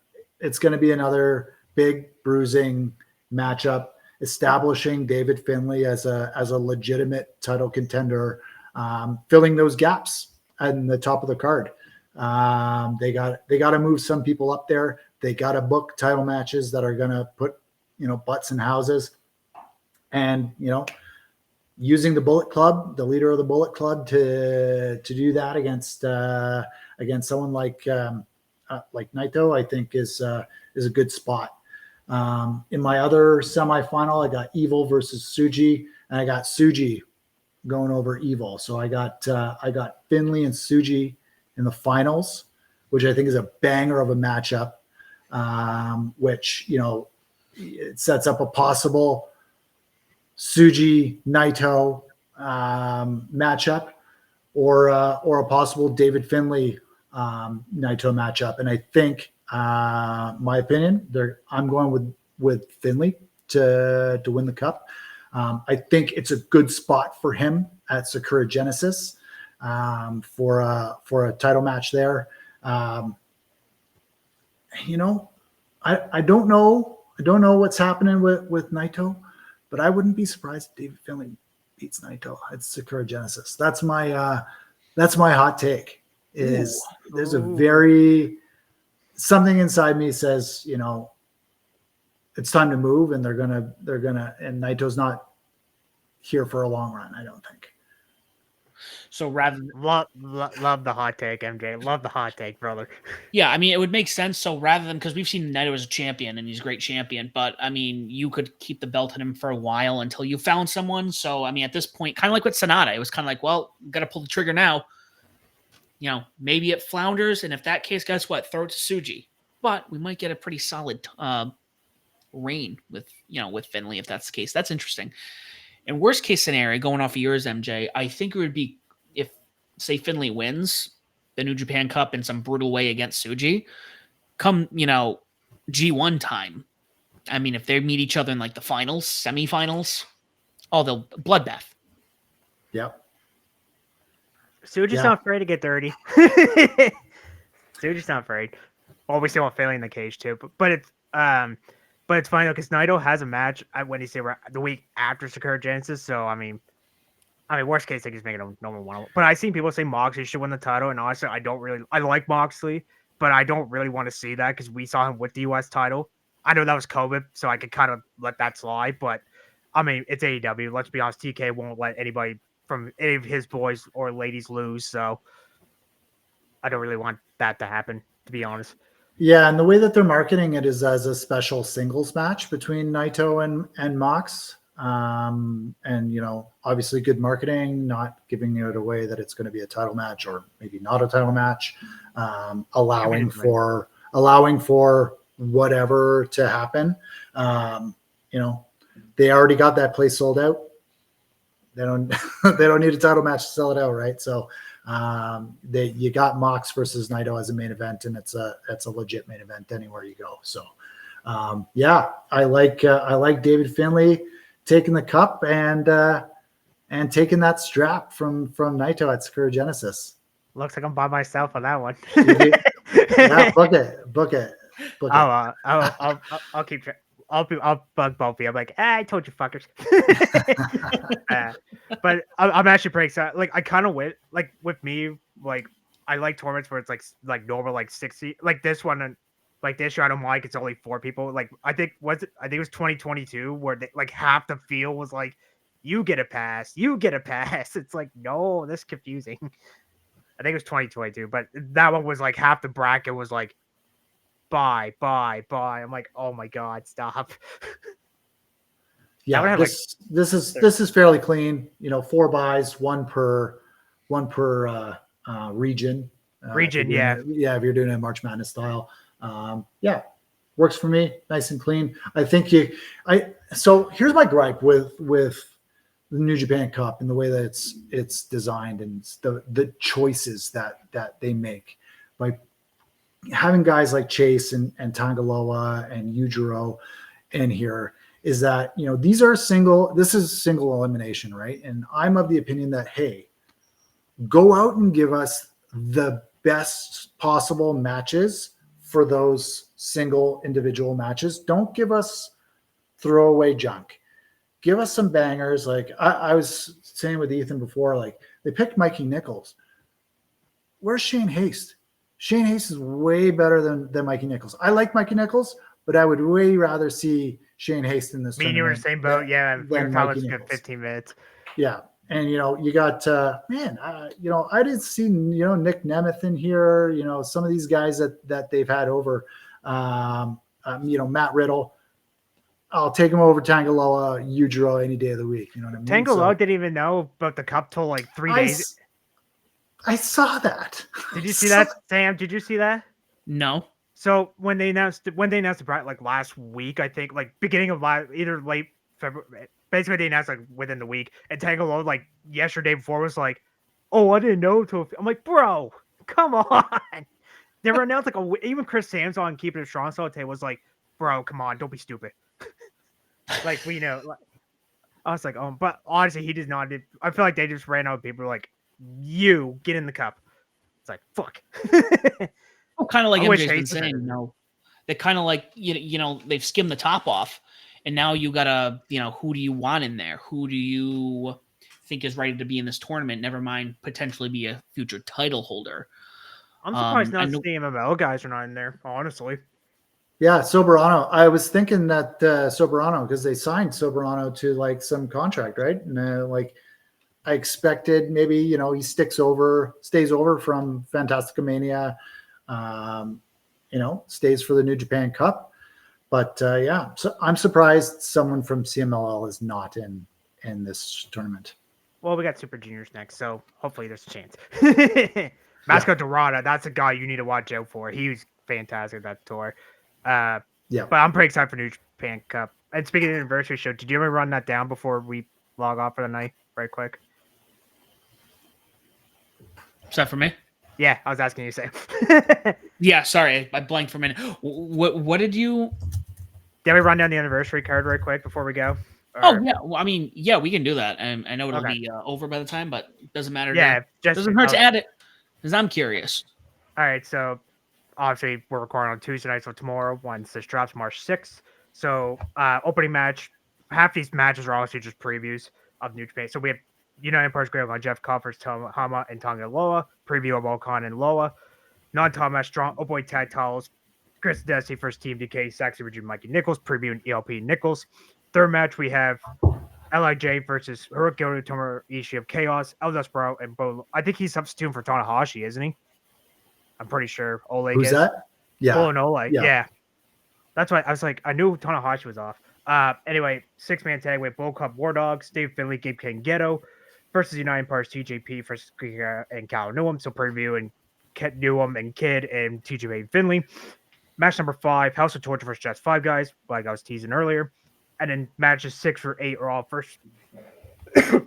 S3: be another big bruising matchup, establishing David Finley as a legitimate title contender, filling those gaps at the top of the card. They got to move some people up there. They got to book title matches that are going to put, butts in houses, and, using the Bullet Club, the leader of the Bullet Club to do that against someone like Naito, I think is a good spot. In my other semifinal, I got Evil versus Tsuji, and I got Tsuji going over Evil. So I got Finley and Tsuji in the finals. which I think is a banger of a matchup, which, it sets up a possible Tsuji Naito matchup, or a possible David Finlay Naito matchup. And I think, my opinion, I'm going with Finlay to win the cup. I think it's a good spot for him at Sakura Genesis for a title match there. I don't know what's happening with Naito, but I wouldn't be surprised if David Finlay beats Naito at Sakura Genesis. That's my hot take. There's something inside me says, it's time to move, and they're gonna, and Naito's not here for a long run, I don't think.
S1: So rather than,
S2: love the hot take, MJ. Love the hot take, brother.
S1: yeah, I mean, it would make sense. So rather than, because we've seen Naito as a champion and he's a great champion, but I mean, you could keep the belt on him for a while until you found someone. So I mean, at this point, kind of like with Sonata, it was kind of like, well, got to pull the trigger now. Maybe it flounders, and if that case, guess what? Throw it to Tsuji. But we might get a pretty solid reign with Finlay if that's the case. That's interesting. And worst case scenario, going off of yours, MJ, I think it would be if, say, Finlay wins the New Japan Cup in some brutal way against Tsuji, come, G1 time. I mean, if they meet each other in like the finals, semifinals, they'll bloodbath.
S3: Yep.
S2: Tsuji's not afraid to get dirty. Tsuji's not afraid. Well, we still want Finlay in the cage too, but it's funny though, because Naito has a match when he say the week after Sakura Genesis. So I mean, worst case they just make it a normal one. But I've seen people say Moxley should win the title, and honestly, I like Moxley, but I don't really want to see that because we saw him with the US title. I know that was COVID, so I could kind of let that slide. But I mean, it's AEW. Let's be honest, TK won't let anybody from any of his boys or ladies lose. So I don't really want that to happen, to be honest.
S3: Yeah, and the way that they're marketing it is as a special singles match between Naito and Mox. And, obviously good marketing, not giving it away that it's going to be a title match or maybe not a title match, allowing for whatever to happen. They already got that place sold out. They don't need a title match to sell it out, right? So you got Mox versus Naito as a main event, and it's a legit main event anywhere you go. So I like David Finlay taking the cup and taking that strap from Naito at Sakura Genesis.
S2: Looks like I'm by myself on that one.
S3: Yeah, book it.
S2: I'll keep track. I'll bug both of you. I'm like, I told you fuckers. But I'm actually pretty excited. Like, I kind of went, like, with me, like, I like tournaments where it's like normal, like 60, like this one, and like this year I don't like it's only 4 people. Like, I think it was 2022 where they, like half the field was like, you get a pass. It's like, no, this is confusing. I think it was 2022, but that one was like half the bracket was like, bye. I'm like, oh my god, stop.
S3: Yeah, this is fairly clean. 4 buys, one per region.
S2: Region,
S3: if you're doing a March Madness style, works for me. Nice and clean. I think So here's my gripe with the New Japan Cup and the way that it's designed and the choices that they make by having guys like Chase and Tangaloa and Yujiro in here. Is that, this is single elimination, right? And I'm of the opinion that, hey, go out and give us the best possible matches for those single individual matches. Don't give us throwaway junk. Give us some bangers. Like I was saying with Ethan before, like they picked Mikey Nichols. Where's Shane Haste? Shane Haste is way better than Mikey Nichols. I like Mikey Nichols, but I would way rather see Shane Haste in this.
S2: Me and you were in the same boat. Yeah. We were talking about 15 minutes.
S3: Yeah. And, you got, I didn't see, Nick Nemeth in here, some of these guys that they've had over, Matt Riddle. I'll take him over Tangaloa, Yujiro any day of the week. You know what I mean?
S2: Tangaloa didn't even know about the cup till like 3 days.
S3: I saw that.
S2: Did you see that, Sam? Did you see that?
S1: No.
S2: So when they announced the bracket like last week, I think like beginning of either late February, basically they announced like within the week, and Tangelo like yesterday before was like, "Oh, I didn't know." I'm like, bro, come on. They were announced like even Chris Sam's on Keeping It Strong Saute was like, "Bro, come on, don't be stupid." Like we know. Like, I was like, "Oh," but honestly, he does not. I feel like they just ran out of people like, "You get in the cup." It's like fuck.
S1: Oh, kind of like
S2: I wish
S1: MJ's been
S2: Hayes was
S1: saying,
S2: there.
S1: they kind of like they've skimmed the top off, and now you gotta who do you want in there? Who do you think is ready to be in this tournament? Never mind potentially be a future title holder.
S2: I'm surprised
S1: I
S2: not
S1: know,
S2: the MML guys are not in there, honestly.
S3: Yeah, Soberano. I was thinking that Soberano, because they signed Soberano to like some contract, right? And like I expected maybe, he stays over from Fantastica Mania, stays for the New Japan Cup. But yeah, so I'm surprised someone from CMLL is not in this tournament.
S2: Well, we got Super Juniors next, so hopefully there's a chance. Masco Dorada, that's a guy you need to watch out for. He was fantastic that tour.
S3: Yeah.
S2: But I'm pretty excited for New Japan Cup. And speaking of the anniversary show, did you ever run that down before we log off for the night, right quick?
S1: is that for me?
S2: Yeah, I was asking you, Sam.
S1: Yeah, sorry, I blanked for a minute. What did you?
S2: Did we run down the anniversary card right quick before we go?
S1: Oh yeah, well, I mean, yeah, we can do that. I know it'll
S2: Okay.
S1: be over by the time, but it doesn't matter.
S2: Yeah,
S1: doesn't hurt to add it because I'm curious.
S2: All right, so obviously we're recording on Tuesday night, so tomorrow once this drops March 6th. So opening match, half these matches are obviously just previews of New Japan. So we have United Empire's Great on Jeff Coffers, Hama, and Tonga Loa. Preview of Volcon and Loa. Non-Tom match, strong Boy Tag Titles. Chris Desi first Team DK, Saxy Richard, Mikey Nichols. Preview and ELP Nichols. Third match we have LIJ versus Hiroki Tomoe Ishii of Chaos, El Desperado, and Bo. I think he's substituting for Tanahashi, isn't he? I'm pretty sure Oleg
S3: Who's
S2: is.
S3: that? Yeah.
S2: Bull and Oleg.
S3: Yeah.
S2: Yeah. That's why I was like, I knew Tanahashi was off. Anyway, 6-man tag with Bull Cup War Dogs, Dave Finley, Gabe Ken Ghetto versus United Empires TJP versus Kika and Cal Newham. So preview and Newham and Kid and TJP Finley. Match number 5, House of Torture versus Just 5 Guys, like I was teasing earlier. And then matches 6 or 8 are all first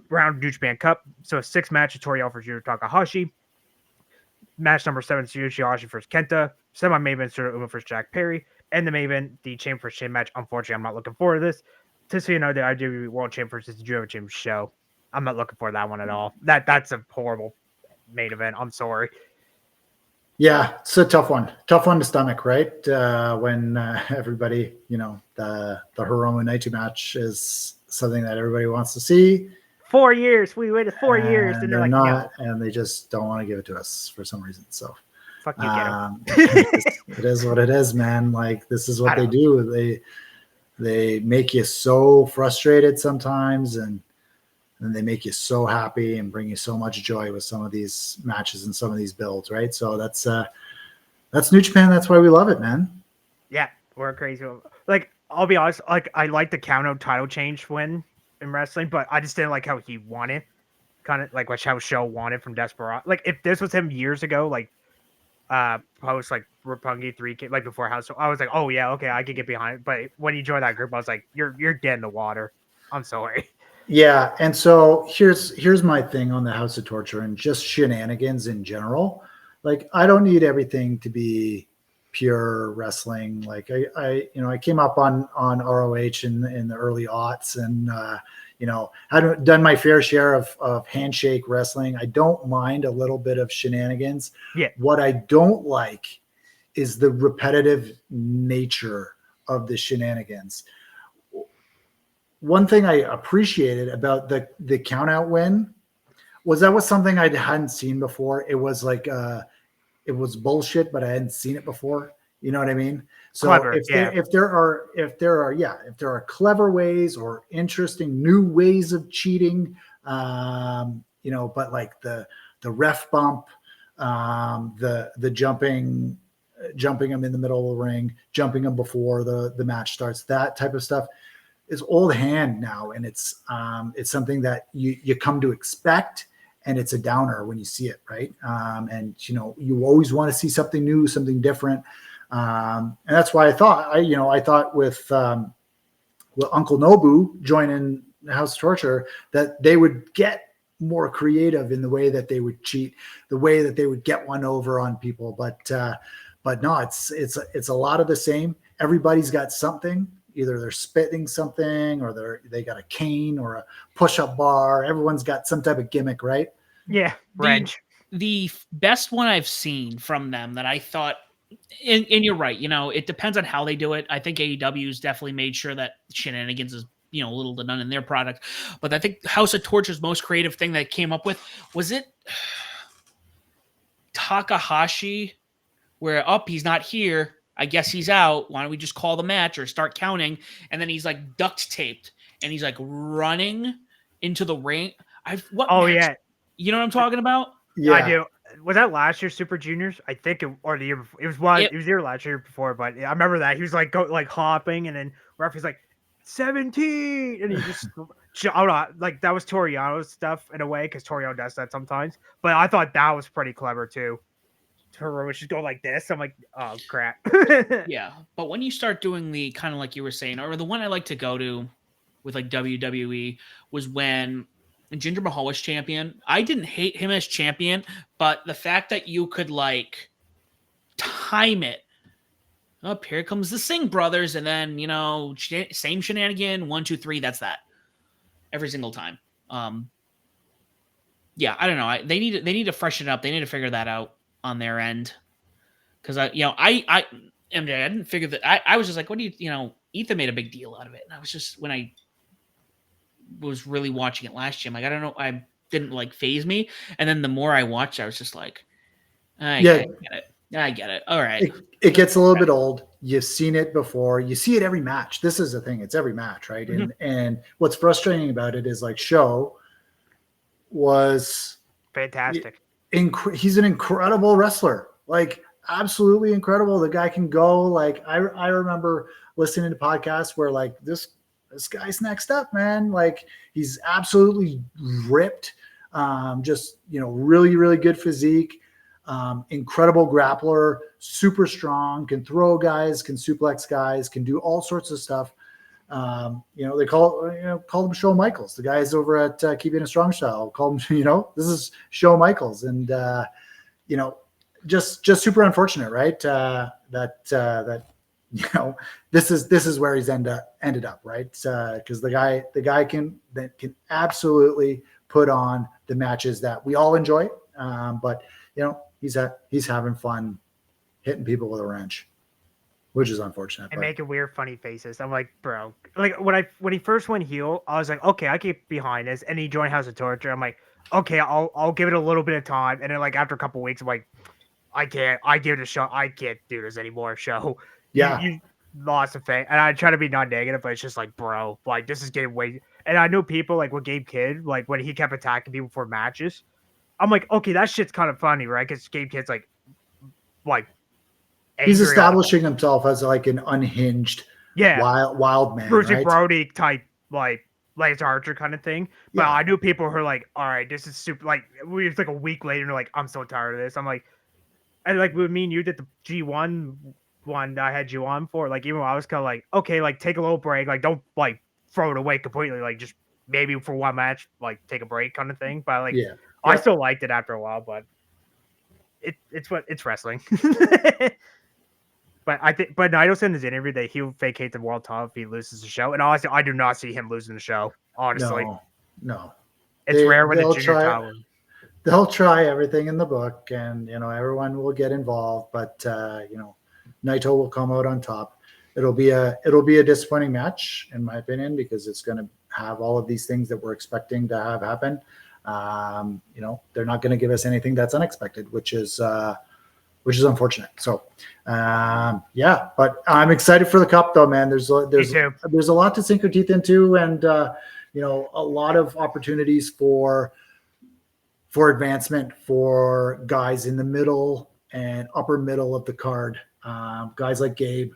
S2: round New Japan Cup. So 6 matches, Tori offers Yuri Takahashi. Match number 7, Yoshihashi versus Kenta. Semi-main event, Uma versus Jack Perry. And the main event, the Chamber for Shame match. Unfortunately, I'm not looking forward to this. To the IWGP World Champ versus the Junior Chamber show. I'm not looking for that one at all. That's a horrible main event. I'm sorry.
S3: Yeah, it's a tough one. Tough one to stomach, right? When everybody, the Hiromu Naichi match is something that everybody wants to see.
S2: 4 years. We waited 4 years. And they're like,
S3: not,
S2: no.
S3: and they just don't want to give it to us for some reason. So
S2: fuck you, Ghetto.
S3: It is what it is, man. Like, this is what they do. They make you so frustrated sometimes, and they make you so happy and bring you so much joy with some of these matches and some of these builds, right? So that's New Japan. That's why we love it, man.
S2: Yeah, we're crazy. Like, I'll be honest, like, I like the count-out title change win in wrestling, but I just didn't like how he won it. Kind of like how Show wanted from Desperado. Like, if this was him years ago, like post like Roppongi 3K, like before House, so I was like, oh yeah, okay, I could get behind it. But when you joined that group, I was like, you're dead in the water. I'm sorry.
S3: Yeah, and so here's my thing on the House of Torture and just shenanigans in general. Like, I don't need everything to be pure wrestling. Like, I came up on ROH in the early aughts, and I've done my fair share of handshake wrestling. I don't mind a little bit of shenanigans.
S2: Yeah.
S3: What I don't like is the repetitive nature of the shenanigans. One thing I appreciated about the count out win was that was something I hadn't seen before. It was like it was bullshit, but I hadn't seen it before. You know what I mean? So
S2: Clever,
S3: if there are clever ways or interesting new ways of cheating, but like the ref bump, the jumping them in the middle of the ring, jumping them before the match starts, that type of stuff is old hand now, and it's something that you come to expect, and it's a downer when you see it, right? And you always want to see something new, something different, and that's why I thought with Uncle Nobu joining House of Torture that they would get more creative in the way that they would cheat, the way that they would get one over on people, but no, it's a lot of the same. Everybody's got something. Either they're spitting something, or they got a cane or a push-up bar. Everyone's got some type of gimmick, right?
S2: Yeah, wrench.
S1: The best one I've seen from them that I thought, and you're right, it depends on how they do it. I think AEW's definitely made sure that shenanigans is little to none in their product. But I think House of Torture's most creative thing that came up with was it Takahashi, where he's not here. I guess he's out. Why don't we just call the match or start counting? And then he's like duct taped and he's like running into the ring.
S2: Yeah.
S1: You know what I'm talking about?
S3: Yeah,
S2: I do. Was that last year Super Juniors? I think or the year before. It was one. It was the year last year before, but I remember that he was like hopping, and then referee's like 17, and he just like that was Toriano's stuff in a way because Toriano does that sometimes. But I thought that was pretty clever too. Her was just go like this. I'm like, oh crap.
S1: Yeah, but when you start doing the kind of like you were saying, or the one I like to go to with like WWE was when Jinder Mahal was champion. I didn't hate him as champion, but the fact that you could like time it. Up here comes the Singh brothers, and then same shenanigan. 1, 2, 3. That's that. Every single time. Yeah, I don't know. They need to freshen it up. They need to figure that out on their end. Because MJ, I didn't figure that. I was just like, what do you Ethan made a big deal out of it, and I was just when I was really watching it last year, I'm like, I don't know, I didn't like phase me, and then the more I watched, I was just like, I get it. All right,
S3: it gets a little bit old. You've seen it before. You see it every match. This is the thing. It's every match, right?
S1: Mm-hmm.
S3: And what's frustrating about it is like Show was
S2: fantastic.
S3: He's an incredible wrestler. Like absolutely incredible. The guy can go. Like I remember listening to podcasts where like this guy's next up, man. Like he's absolutely ripped. Just really, really good physique. Incredible grappler, super strong, can throw guys, can suplex guys, can do all sorts of stuff. They call him Shawn Michaels. The guys over at Keeping It Strong Style call him, this is Shawn Michaels. And, just super unfortunate, right? That this is where he's ended up, right? Because the guy can absolutely put on the matches that we all enjoy. But he's having fun hitting people with a wrench, which is unfortunate.
S2: And making weird, funny faces. I'm like, bro. Like when he first went heel, I was like, okay, I get behind this. And he joined House of Torture. I'm like, okay, I'll give it a little bit of time. And then like after a couple weeks, I'm like, I give it a shot. I can't do this anymore. Show.
S3: Yeah.
S2: You lost a faith. And I try to be non-negative, but it's just like, bro, like this is getting way. And I know people like with Gabe Kidd, like when he kept attacking people for matches. I'm like, okay, that shit's kind of funny, right? Because Gabe Kidd's like
S3: he's establishing himself as like an unhinged, wild man,
S2: Bruce
S3: right?
S2: Brody type, like Lance Archer kind of thing. But I knew people who are like, all right, this is super. Like it's like a week later, and they're like, I'm so tired of this. I'm like, and like with me and you did the G1 one that I had you on for. Like even when I was kind of like, okay, like take a little break, like don't like throw it away completely, like just maybe for one match, like take a break kind of thing. But like, I still liked it after a while, but it's wrestling. But Naito said in his interview that he'll vacate the world title if he loses the show. And honestly, I do not see him losing the show. Honestly,
S3: no.
S2: It's rare when the junior title.
S3: They'll try everything in the book, and everyone will get involved. But Naito will come out on top. It'll be a disappointing match, in my opinion, because it's going to have all of these things that we're expecting to have happen. They're not going to give us anything that's unexpected, which is unfortunate. So, but I'm excited for the cup, though, man. There's a lot to sink your teeth into, and a lot of opportunities for advancement for guys in the middle and upper middle of the card. Guys like Gabe,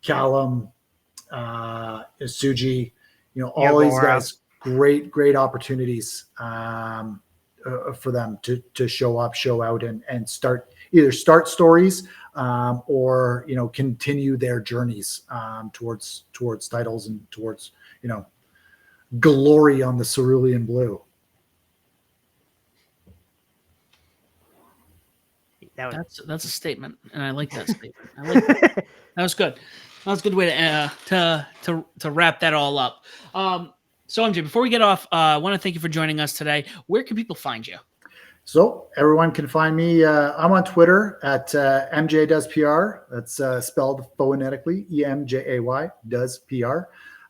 S3: Callum, Suji, all these guys. Great opportunities. for them to show up, show out, and start stories, or continue their journeys towards titles and towards glory on the cerulean blue.
S1: That's a statement, and I like that statement. I like that. That was good. That was a good way to wrap that all up. So MJ, before we get off, I want to thank you for joining us today. Where can people find you?
S3: So everyone can find me. I'm on Twitter at MJ Does PR. That's spelled phonetically, EMJAY does PR.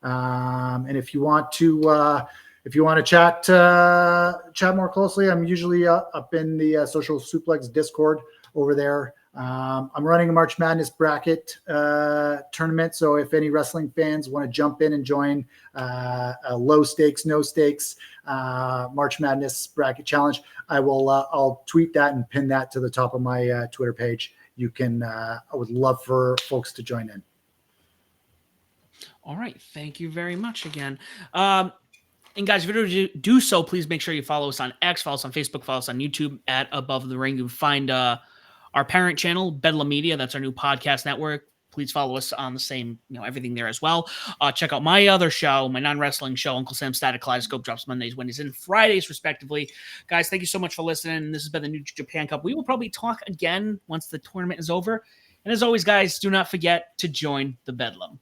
S3: And if you want to chat more closely, I'm usually up in the Social Suplex Discord over there. I'm running a March Madness bracket tournament, so if any wrestling fans want to jump in and join a low stakes, no stakes March Madness bracket challenge, I'll tweet that and pin that to the top of my Twitter page. You can. I would love for folks to join in.
S1: All right, thank you very much again. And guys, if you do so, please make sure you follow us on X, follow us on Facebook, follow us on YouTube at Above the Ring. You can find our parent channel, Bedlam Media. That's our new podcast network. Please follow us on the same, everything there as well. Check out my other show, my non-wrestling show, Uncle Sam's Static Kaleidoscope, drops Mondays, Wednesdays, and Fridays, respectively. Guys, thank you so much for listening. This has been the New Japan Cup. We will probably talk again once the tournament is over. And as always, guys, do not forget to join the Bedlam.